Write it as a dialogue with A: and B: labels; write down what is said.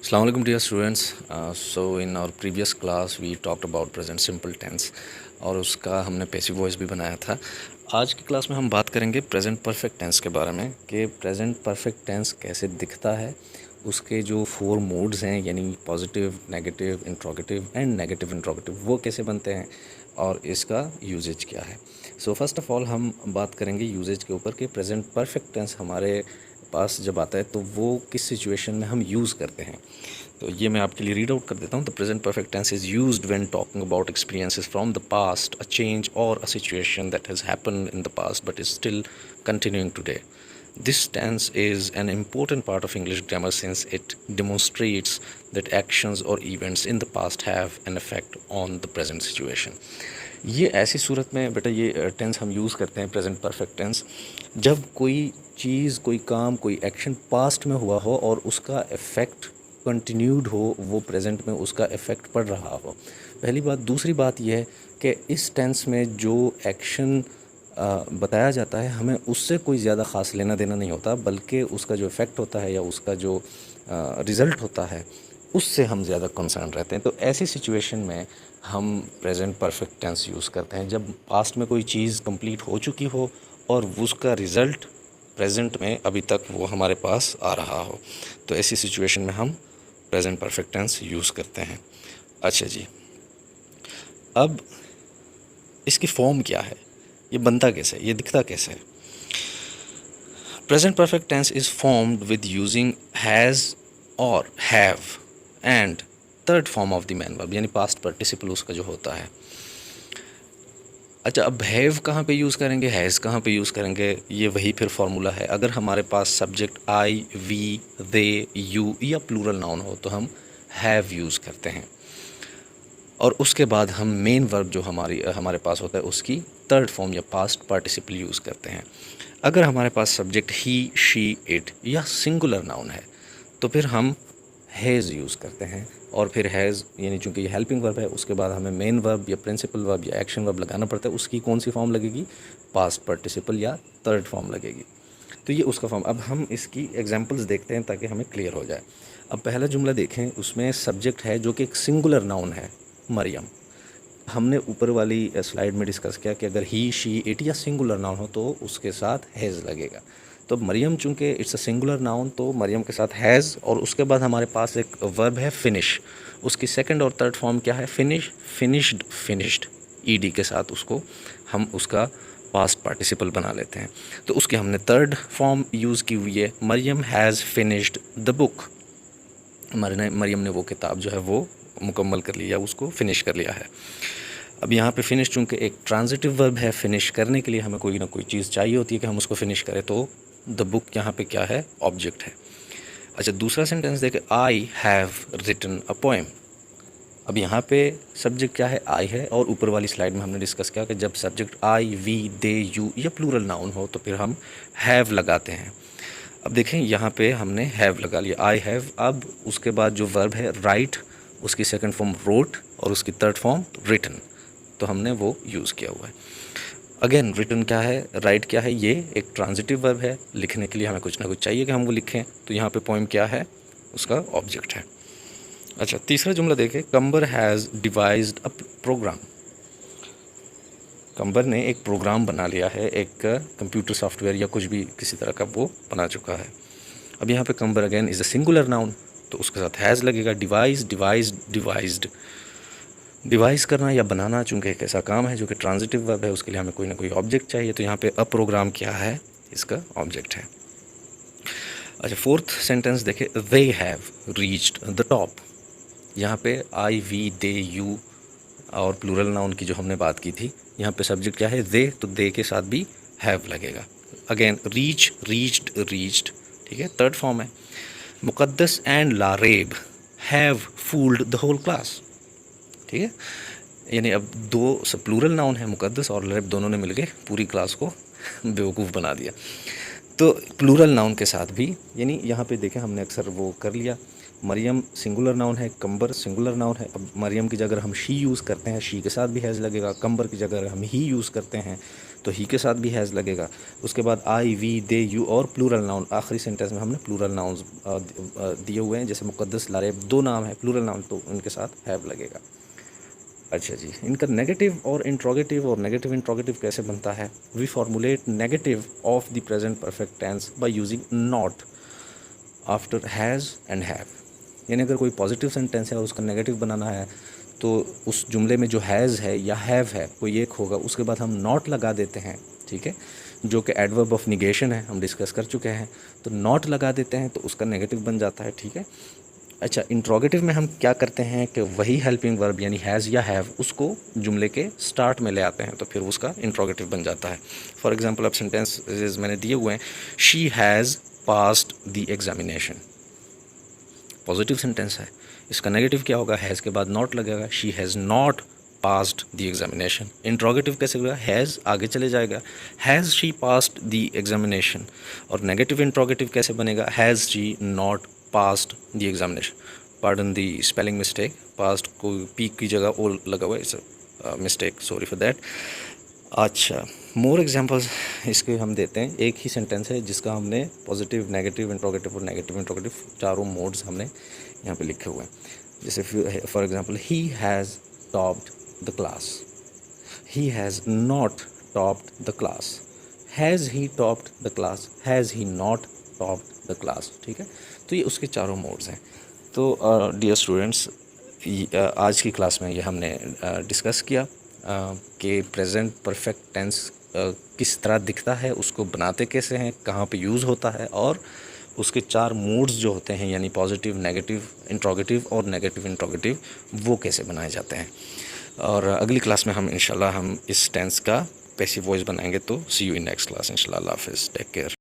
A: Assalamu alaikum dear students. So in our previous class we talked about present simple tense और उसका हमने passive voice भी बनाया था। आज की क्लास में हम बात करेंगे प्रेजेंट परफेक्ट टेंस के बारे में कि प्रेजेंट परफेक्ट टेंस कैसे दिखता है, उसके जो 4 मोड्स हैं यानी positive, negative, interrogative and negative interrogative वो कैसे बनते हैं और इसका यूजेज क्या है। सो फर्स्ट ऑफ ऑल हम बात करेंगे यूजेज के ऊपर कि प्रेजेंट परफेक्ट टेंस हमारे पास जब आता है तो वो किस सिचुएशन में हम यूज़ करते हैं। तो ये मैं आपके लिए रीड आउट कर देता हूँ। The present perfect tense is used when talking about experiences from the past, a change or a situation that has happened in the past but is still continuing today. This tense is an important part of English grammar since it demonstrates that actions or events in the past have an effect on the present situation. ये ऐसी सूरत में बेटा ये tense हम use करते हैं present perfect tense जब कोई चीज़, कोई काम, कोई एक्शन पास्ट में हुआ हो और उसका इफ़ेक्ट कंटिन्यूड हो, वो प्रेजेंट में उसका इफ़ेक्ट पड़ रहा हो। पहली बात। दूसरी बात यह है कि इस टेंस में जो एक्शन बताया जाता है हमें उससे कोई ज़्यादा ख़ास लेना देना नहीं होता, बल्कि उसका जो इफ़ेक्ट होता है या उसका जो रिज़ल्ट होता है उससे हम ज़्यादा कंसर्न रहते हैं। तो ऐसी सिचुएशन में हम प्रेजेंट परफेक्ट टेंस यूज़ करते हैं जब पास्ट में कोई चीज़ कंप्लीट हो चुकी हो और उसका रिज़ल्ट प्रेजेंट में अभी तक वो हमारे पास आ रहा हो। तो ऐसी सिचुएशन में हम प्रेजेंट परफेक्ट टेंस यूज़ करते हैं। अच्छा जी, अब इसकी फॉर्म क्या है, ये बनता कैसे है, ये दिखता कैसे है। Present perfect tense is formed with using has or have and third form of the main verb यानी पास्ट पार्टिसिपल उसका जो होता है। अच्छा, अब हैव कहाँ पे यूज़ करेंगे, हैज़ कहाँ पे यूज़ करेंगे, ये वही फिर फार्मूला है। अगर हमारे पास subject I, we, they, you या प्लूरल नाउन हो तो हम हैव यूज़ करते हैं और उसके बाद हम मेन वर्ब जो हमारे पास होता है उसकी थर्ड फॉर्म या पास्ट पार्टिसिपल यूज़ करते हैं। अगर हमारे पास सब्जेक्ट ही, शी, इट या सिंगुलर नाउन है तो फिर हम हैज़ यूज़ करते हैं और फिर हैज़ यानी चूँकि ये हेल्पिंग वर्ब है उसके बाद हमें मेन वर्ब या प्रिंसिपल वर्ब या एक्शन वर्ब लगाना पड़ता है। उसकी कौन सी फॉर्म लगेगी, पास्ट पार्टिसिपल या थर्ड फॉर्म लगेगी। तो ये उसका फॉर्म। अब हम इसकी एग्जांपल्स देखते हैं ताकि हमें क्लियर हो जाए। अब पहला जुमला देखें, उसमें सब्जेक्ट है जो कि एक सिंगुलर नाउन है, मरियम। हमने ऊपर वाली स्लाइड में डिस्कस किया कि अगर ही, शी, इट या सिंगुलर नाउन हो तो उसके साथ हैज़ लगेगा। तो मरियम चूँकि इट्स अ सिंगुलर नाउन तो मरियम के साथ हैज़ और उसके बाद हमारे पास एक वर्ब है फिनिश। उसकी सेकंड और थर्ड फॉर्म क्या है, फिनिश, फिनिश्ड, फिनिश्ड ईडी के साथ उसको हम उसका पास्ट पार्टिसिपल बना लेते हैं। तो उसकी हमने थर्ड फॉर्म यूज़ की हुई है, Mariam has finished the book. Mariam ने वो किताब जो है वो मुकम्मल कर लिया, उसको फिनिश कर लिया है। अब यहाँ पे फिनिश चूँकि एक ट्रांजिटिव वर्ब है, फिनिश करने के लिए हमें कोई ना कोई चीज़ चाहिए होती है कि हम उसको फिनिश करें, तो द बुक यहाँ पे क्या है, ऑब्जेक्ट है। अच्छा, दूसरा सेंटेंस देखें, I have written a poem. अब यहाँ पे सब्जेक्ट क्या है, आई है और ऊपर वाली स्लाइड में हमने डिस्कस किया कि जब subject I, we, they, you या प्लूरल नाउन हो तो फिर हम हैव लगाते हैं। अब देखें यहाँ पे हमने हैव लगा लिया, आई हैव। अब उसके बाद जो वर्ब है राइट, उसकी सेकंड फॉर्म रोट और उसकी थर्ड फॉर्म रिटन, तो हमने वो यूज़ किया हुआ है। अगेन रिटन क्या है, राइट क्या है, ये एक ट्रांजिटिव वर्ब है, लिखने के लिए हमें कुछ ना कुछ चाहिए कि हम वो लिखें, तो यहाँ पे पोएम क्या है, उसका ऑब्जेक्ट है। अच्छा, तीसरा जुमला देखें, कंबर हैज़ डिवाइज्ड अ प्रोग्राम। कंबर ने एक प्रोग्राम बना लिया है, एक कंप्यूटर सॉफ्टवेयर या कुछ भी किसी तरह का वो बना चुका है। अब यहाँ पे कंबर again is a singular noun तो उसके साथ हैज़ लगेगा, डिवाइस, डिवाइज्ड, डिवाइज्ड। डिवाइस करना या बनाना चूँकि एक ऐसा काम है जो कि ट्रांजिटिव वर्ब है, उसके लिए हमें कोई ना कोई ऑब्जेक्ट चाहिए, तो यहाँ पे अ प्रोग्राम क्या है, इसका ऑब्जेक्ट है। अच्छा, फोर्थ सेंटेंस देखें, they have reached the top. यहाँ पे आई, वी, दे, यू और प्लूरल नाउन की जो हमने बात की थी, यहाँ पे सब्जेक्ट क्या है, दे, तो दे के साथ भी हैव लगेगा। अगेन रीच, रीच्ड, रीच्ड, ठीक है, थर्ड फॉर्म है। Muqaddas and Laraib have fooled the whole class, ठीक है, यानी अब दो प्लूरल नाउन है, मुकद्दस और लारेब, दोनों ने मिलके पूरी क्लास को बेवकूफ़ बना दिया। तो प्लूरल नाउन के साथ भी, यानी यहाँ पे देखें हमने अक्सर वो कर लिया मरियम सिंगुलर नाउन है, कंबर सिंगुलर नाउन है। अब मरियम की जगह हम शी यूज़ करते हैं, शी के साथ भी हैज़ लगेगा। कंबर की जगह हम ही यूज़ करते हैं तो ही के साथ भी हैज़ लगेगा। उसके बाद आई, वी, दे, यू और प्लूरल नाउन। आखिरी सेंटेंस में हमने प्लूरल नाउन्स दिए हुए हैं, जैसे मुक़द्दस, लारेब, 2 नाम है प्लूरल नाउन, तो उनके साथ हैव लगेगा। अच्छा जी, इनका नेगेटिव और इंट्रोगेटिव और नेगेटिव इंट्रोगेटिव कैसे बनता है? We formulate negative of the present perfect tense by using not after has and have. यानी अगर कोई पॉजिटिव सेंटेंस है और उसका नेगेटिव बनाना है तो उस जुमले में जो हैज़ है या हैव है कोई एक होगा, उसके बाद हम नॉट लगा देते हैं, ठीक है, जो कि एडवर्ब ऑफ निगेशन है, हम डिस्कस कर चुके हैं। तो नॉट लगा देते हैं तो उसका नेगेटिव बन जाता है, ठीक है। अच्छा, इंट्रोगेटिव में हम क्या करते हैं कि वही हेल्पिंग वर्ब यानी हैज़ या हैव उसको जुमले के स्टार्ट में ले आते हैं, तो फिर उसका इंट्रोगेटिव बन जाता है। फॉर एग्जांपल अब सेंटेंसेस मैंने दिए हुए हैं, she has passed the examination, positive sentence है। इसका नेगेटिव क्या होगा? हैज़ के बाद नॉट लगेगा, she has not passed the examination. Interrogative कैसे होगा? हैज़ आगे चले जाएगा, has she passed the examination. और नेगेटिव इंट्रोगेटिव कैसे बनेगा? Has she not passed the examination. Pardon the spelling mistake, past को पी की जगह ओ लगा हुआ है, it's mistake, sorry for that. अच्छा, मोर एग्जांपल्स इसके हम देते हैं। एक ही सेंटेंस है जिसका हमने पॉजिटिव, नेगेटिव इंट्रोगेटिव और नेगेटिव इंट्रोगेटिव चारों मोड्स हमने यहाँ पे लिखे हुए हैं। जैसे for example, he has topped the class, he has not topped the class, has he topped the class, has he not topped the class, ठीक है। तो ये उसके चारों मोड्स हैं। तो डियर स्टूडेंट्स, आज की क्लास में ये हमने डिस्कस किया कि प्रेजेंट परफेक्ट टेंस किस तरह दिखता है, उसको बनाते कैसे हैं, कहाँ पे यूज़ होता है, और उसके 4 मूड्स जो होते हैं यानी पॉजिटिव, नेगेटिव इंट्रोगेटिव और नेगेटिव इंट्रोगेटिव, वो कैसे बनाए जाते हैं। और अगली क्लास में हम इंशाल्लाह हम इस टेंस का पैसिव वॉइस बनाएंगे। तो सी यू इन नेक्स्ट क्लास इंशाल्लाह। अल्लाह हाफ़िज़, टेक केयर।